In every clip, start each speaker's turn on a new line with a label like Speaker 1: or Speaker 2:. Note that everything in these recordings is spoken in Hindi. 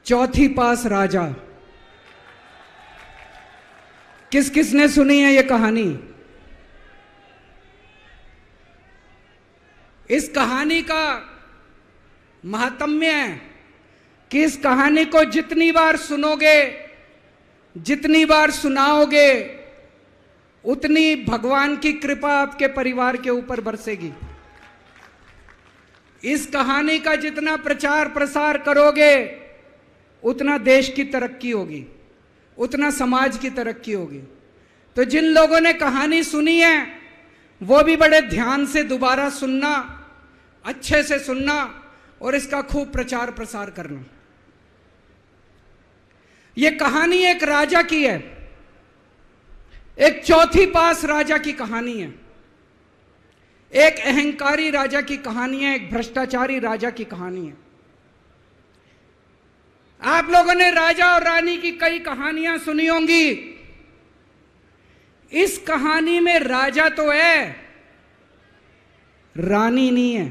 Speaker 1: चौथी पास राजा। किस किसने सुनी है ये कहानी? इस कहानी का महात्म्य है कि इस कहानी को जितनी बार सुनोगे, जितनी बार सुनाओगे, उतनी भगवान की कृपा आपके परिवार के ऊपर बरसेगी। इस कहानी का जितना प्रचार प्रसार करोगे, उतना देश की तरक्की होगी, उतना समाज की तरक्की होगी। तो जिन लोगों ने कहानी सुनी है वो भी बड़े ध्यान से दोबारा सुनना, अच्छे से सुनना और इसका खूब प्रचार प्रसार करना। यह कहानी एक राजा की है, एक चौथी पास राजा की कहानी है, एक अहंकारी राजा की कहानी है, एक भ्रष्टाचारी राजा की कहानी है। आप लोगों ने राजा और रानी की कई कहानियां सुनी होंगी। इस कहानी में राजा तो है, रानी नहीं है।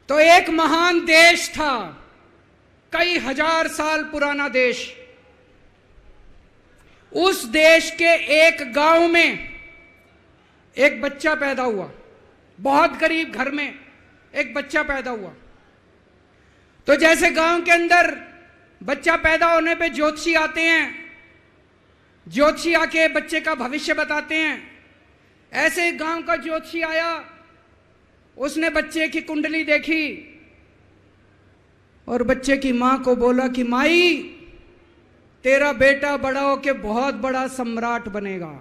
Speaker 1: तो एक महान देश था, कई हजार साल पुराना देश। उस देश के एक गांव में एक बच्चा पैदा हुआ, बहुत गरीब घर में एक बच्चा पैदा हुआ। तो जैसे गांव के अंदर बच्चा पैदा होने पे ज्योतिषी आते हैं, ज्योतिषी आके बच्चे का भविष्य बताते हैं, ऐसे गांव का ज्योतिषी आया। उसने बच्चे की कुंडली देखी और बच्चे की मां को बोला कि माई, तेरा बेटा बड़ा होके बहुत बड़ा सम्राट बनेगा।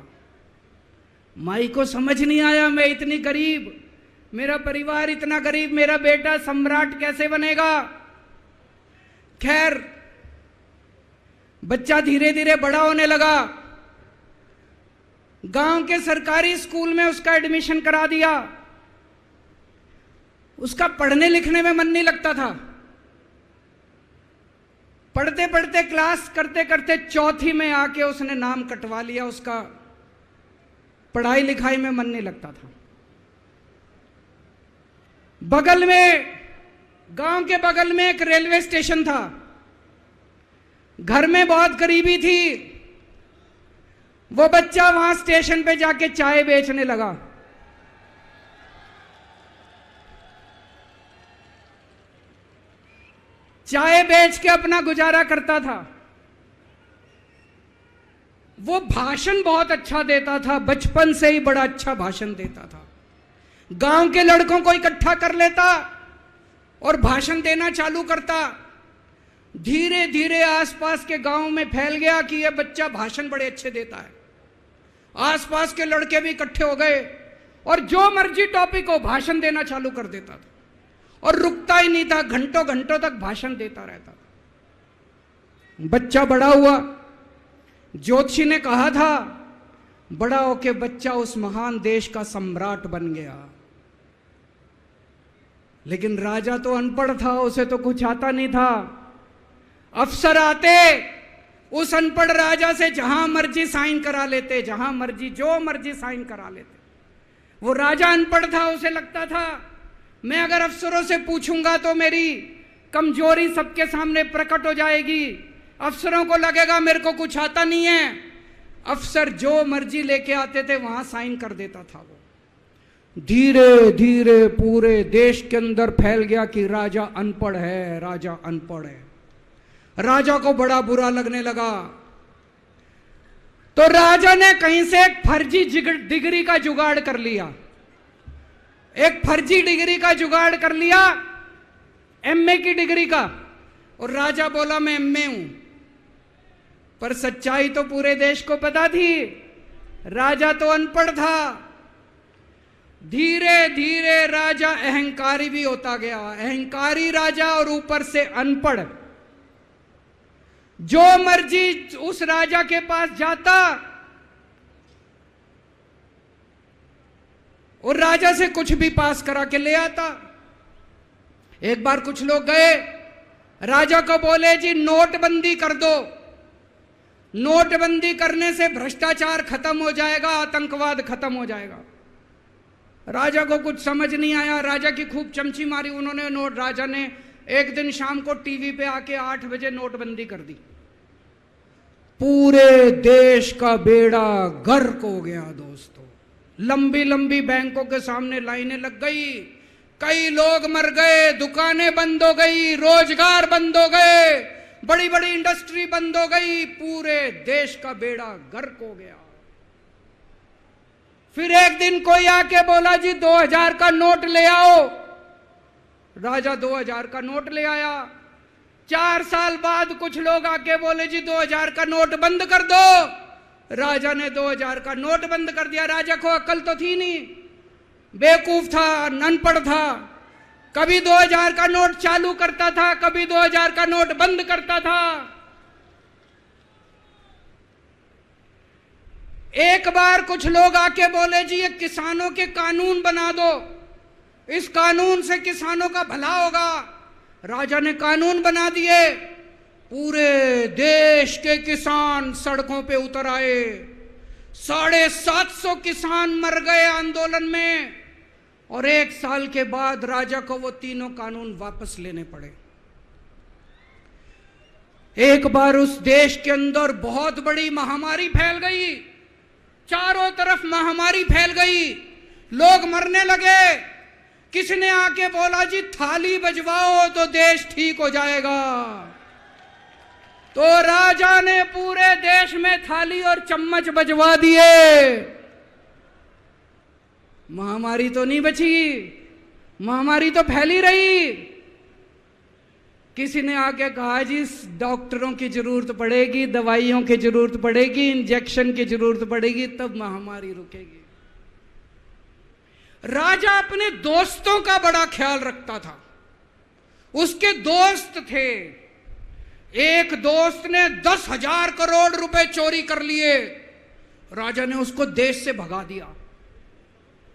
Speaker 1: माई को समझ नहीं आया, मैं इतनी गरीब, मेरा परिवार इतना गरीब, मेरा बेटा सम्राट कैसे बनेगा। खैर, बच्चा धीरे धीरे बड़ा होने लगा। गांव के सरकारी स्कूल में उसका एडमिशन करा दिया। उसका पढ़ने लिखने में मन नहीं लगता था। पढ़ते पढ़ते, क्लास करते करते चौथी में आके उसने नाम कटवा लिया। उसका पढ़ाई लिखाई में मन नहीं लगता था। बगल में, गांव के बगल में एक रेलवे स्टेशन था। घर में बहुत गरीबी थी। वो बच्चा वहां स्टेशन पे जाके चाय बेचने लगा। चाय बेच के अपना गुजारा करता था। वो भाषण बहुत अच्छा देता था, बचपन से ही बड़ा अच्छा भाषण देता था। गांव के लड़कों को इकट्ठा कर लेता और भाषण देना चालू करता। धीरे धीरे आसपास के गांव में फैल गया कि यह बच्चा भाषण बड़े अच्छे देता है। आसपास के लड़के भी इकट्ठे हो गए और जो मर्जी टॉपिक हो भाषण देना चालू कर देता था और रुकता ही नहीं था, घंटों घंटों तक भाषण देता रहता था। बच्चा बड़ा हुआ। ज्योतिषी ने कहा था बड़ा होके बच्चा उस महान देश का सम्राट बन गया। लेकिन राजा तो अनपढ़ था, उसे तो कुछ आता नहीं था। अफसर आते, उस अनपढ़ राजा से जहां मर्जी साइन करा लेते, जहां मर्जी जो मर्जी साइन करा लेते। वो राजा अनपढ़ था, उसे लगता था मैं अगर अफसरों से पूछूंगा तो मेरी कमजोरी सबके सामने प्रकट हो जाएगी। अफसरों को लगेगा मेरे को कुछ आता नहीं है। अफसर जो मर्जी लेके आते थे वहां साइन कर देता था। वो धीरे धीरे पूरे देश के अंदर फैल गया कि राजा अनपढ़ है, राजा अनपढ़ है। राजा को बड़ा बुरा लगने लगा। तो राजा ने कहीं से एक फर्जी डिग्री का जुगाड़ कर लिया। एक फर्जी डिग्री का जुगाड़ कर लिया, एमए की डिग्री का। और राजा बोला मैं एमए हूं। पर सच्चाई तो पूरे देश को पता थी, राजा तो अनपढ़ था। धीरे धीरे राजा अहंकारी भी होता गया। अहंकारी राजा और ऊपर से अनपढ़। जो मर्जी उस राजा के पास जाता और राजा से कुछ भी पास करा के ले आता। एक बार कुछ लोग गए, राजा को बोले जी नोटबंदी कर दो, नोटबंदी करने से भ्रष्टाचार खत्म हो जाएगा, आतंकवाद खत्म हो जाएगा। राजा को कुछ समझ नहीं आया, राजा की खूब चमची मारी उन्होंने नोट। राजा ने एक दिन शाम को टीवी पे आके 8 बजे नोटबंदी कर दी। पूरे देश का बेड़ा गर्क हो गया दोस्तों। लंबी लंबी बैंकों के सामने लाइनें लग गई, कई लोग मर गए, दुकानें बंद हो गई, रोजगार बंद हो गए, बड़ी बड़ी इंडस्ट्री बंद हो गई, पूरे देश का बेड़ा गर्क हो गया। फिर एक दिन कोई आके बोला जी 2000 का नोट ले आओ। राजा 2000 का नोट ले आया। 4 साल बाद कुछ लोग आके बोले जी 2000 का नोट बंद कर दो। राजा ने 2000 का नोट बंद कर दिया। राजा को अक्ल तो थी नहीं, बेवकूफ था, अनपढ़ था। कभी 2000 का नोट चालू करता था, कभी 2000 का नोट बंद करता था। एक बार कुछ लोग आके बोले जी ये किसानों के कानून बना दो, इस कानून से किसानों का भला होगा। राजा ने कानून बना दिए। पूरे देश के किसान सड़कों पे उतर आए। 750 किसान मर गए आंदोलन में। और 1 साल के बाद राजा को वो तीनों कानून वापस लेने पड़े। एक बार उस देश के अंदर बहुत बड़ी महामारी फैल गई, चारों तरफ महामारी फैल गई, लोग मरने लगे। किसी ने आके बोला जी थाली बजवाओ तो देश ठीक हो जाएगा। तो राजा ने पूरे देश में थाली और चम्मच बजवा दिए। महामारी तो नहीं बची, महामारी तो फैली रही। किसी ने आके कहा जी डॉक्टरों की जरूरत पड़ेगी, दवाइयों की जरूरत पड़ेगी, इंजेक्शन की जरूरत पड़ेगी, तब महामारी रुकेगी। राजा अपने दोस्तों का बड़ा ख्याल रखता था। उसके दोस्त थे। एक दोस्त ने 10,000 करोड़ रुपए चोरी कर लिए। राजा ने उसको देश से भगा दिया।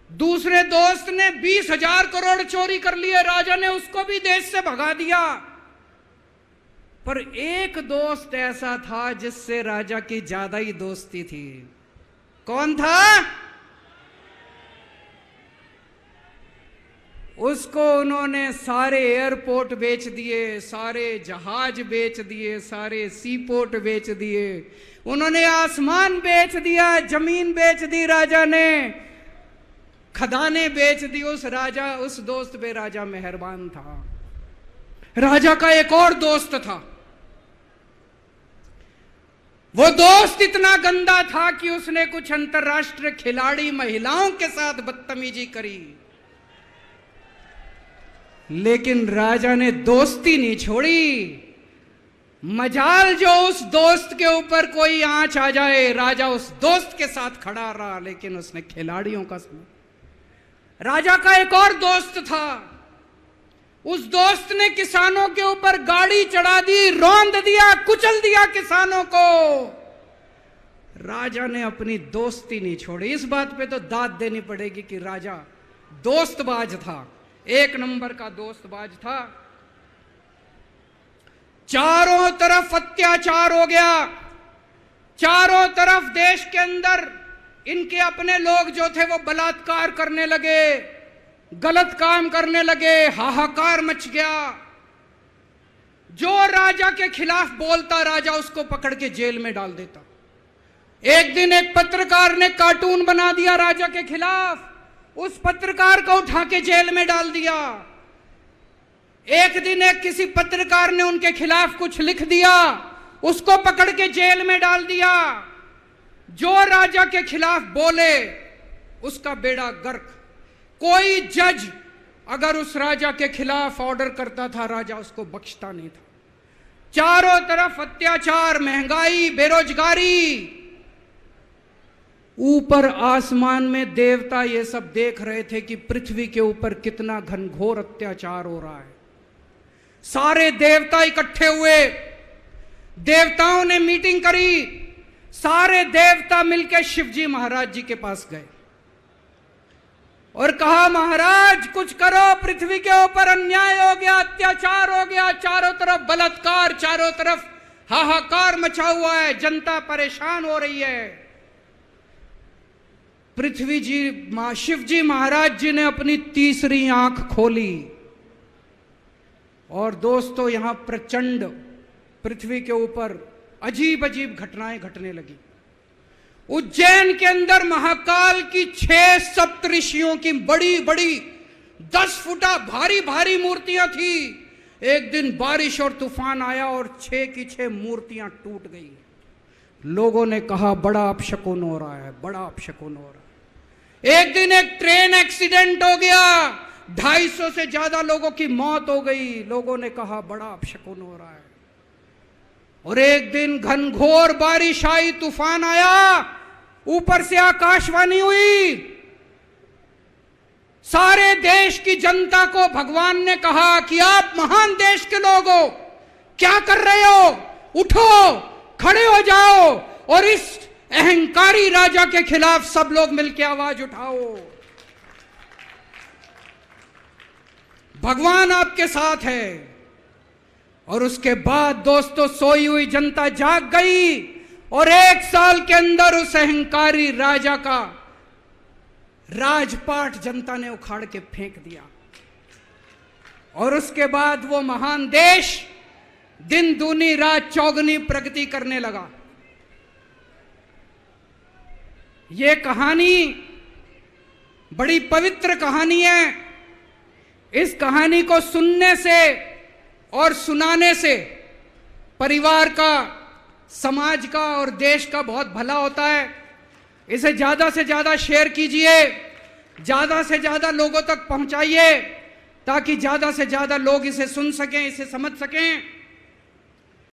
Speaker 1: दूसरे दोस्त ने 20,000 करोड़ चोरी कर लिए। राजा ने उसको भी देश से भगा दिया। पर एक दोस्त ऐसा था जिससे राजा की ज्यादा ही दोस्ती थी। कौन था? उसको उन्होंने सारे एयरपोर्ट बेच दिए, सारे जहाज बेच दिए, सारे सी पोर्ट बेच दिए। उन्होंने आसमान बेच दिया, जमीन बेच दी राजा ने, खदाने बेच दी। उस दोस्त पे राजा मेहरबान था। राजा का एक और दोस्त था। वो दोस्त इतना गंदा था कि उसने कुछ अंतर्राष्ट्रीय खिलाड़ी महिलाओं के साथ बदतमीजी करी। लेकिन राजा ने दोस्ती नहीं छोड़ी। मजाल जो उस दोस्त के ऊपर कोई आंच आ जाए, राजा उस दोस्त के साथ खड़ा रहा, लेकिन उसने खिलाड़ियों का समझ। राजा का एक और दोस्त था। उस दोस्त ने किसानों के ऊपर गाड़ी चढ़ा दी, रौंद दिया, कुचल दिया किसानों को। राजा ने अपनी दोस्ती नहीं छोड़ी। इस बात पे तो दाद देनी पड़ेगी कि राजा दोस्तबाज था, 1 नंबर का दोस्तबाज था। चारों तरफ अत्याचार हो गया। चारों तरफ देश के अंदर इनके अपने लोग जो थे वो बलात्कार करने लगे, गलत काम करने लगे, हाहाकार मच गया। जो राजा के खिलाफ बोलता, राजा उसको पकड़ के जेल में डाल देता। एक दिन एक पत्रकार ने कार्टून बना दिया राजा के खिलाफ, उस पत्रकार को उठा के जेल में डाल दिया। एक दिन एक किसी पत्रकार ने उनके खिलाफ कुछ लिख दिया, उसको पकड़ के जेल में डाल दिया। जो राजा के खिलाफ बोले उसका बेड़ा गर्क। कोई जज अगर उस राजा के खिलाफ ऑर्डर करता था, राजा उसको बख्शता नहीं था। चारों तरफ अत्याचार, महंगाई, बेरोजगारी। ऊपर आसमान में देवता ये सब देख रहे थे कि पृथ्वी के ऊपर कितना घनघोर अत्याचार हो रहा है। सारे देवता इकट्ठे हुए, देवताओं ने मीटिंग करी। सारे देवता मिलकर शिवजी महाराज जी के पास गए और कहा, महाराज कुछ करो, पृथ्वी के ऊपर अन्याय हो गया, अत्याचार हो गया, चारों तरफ बलात्कार, चारों तरफ हाहाकार मचा हुआ है, जनता परेशान हो रही है। पृथ्वी जी शिव जी महाराज जी ने अपनी तीसरी आंख खोली और दोस्तों यहां प्रचंड पृथ्वी के ऊपर अजीब अजीब घटनाएं घटने लगी। उज्जैन के अंदर महाकाल की 6 सप्तऋषियों की बड़ी बड़ी 10 फुटा भारी भारी मूर्तियां थी। एक दिन बारिश और तूफान आया और 6 की 6 मूर्तियां टूट गई। लोगों ने कहा बड़ा अपशकुन हो रहा है, बड़ा अपशकुन हो रहा है। एक दिन एक ट्रेन एक्सीडेंट हो गया, 250 से ज्यादा लोगों की मौत हो गई। लोगों ने कहा बड़ा अपशकुन हो रहा है। और एक दिन घनघोर बारिश आई, तूफान आया, ऊपर से आकाशवाणी हुई, सारे देश की जनता को भगवान ने कहा कि आप महान देश के लोग हो, क्या कर रहे हो, उठो, खड़े हो जाओ और इस अहंकारी राजा के खिलाफ सब लोग मिलकर आवाज उठाओ। भगवान आपके साथ है। और उसके बाद दोस्तों सोई हुई जनता जाग गई और 1 साल के अंदर उस अहंकारी राजा का राजपाट जनता ने उखाड़ के फेंक दिया। और उसके बाद वो महान देश दिन दूनी रात चौगुनी प्रगति करने लगा। ये कहानी बड़ी पवित्र कहानी है। इस कहानी को सुनने से और सुनाने से परिवार का, समाज का और देश का बहुत भला होता है। इसे ज्यादा से ज्यादा शेयर कीजिए, ज्यादा से ज्यादा लोगों तक पहुंचाइए ताकि ज्यादा से ज्यादा लोग इसे सुन सकें, इसे समझ सकें।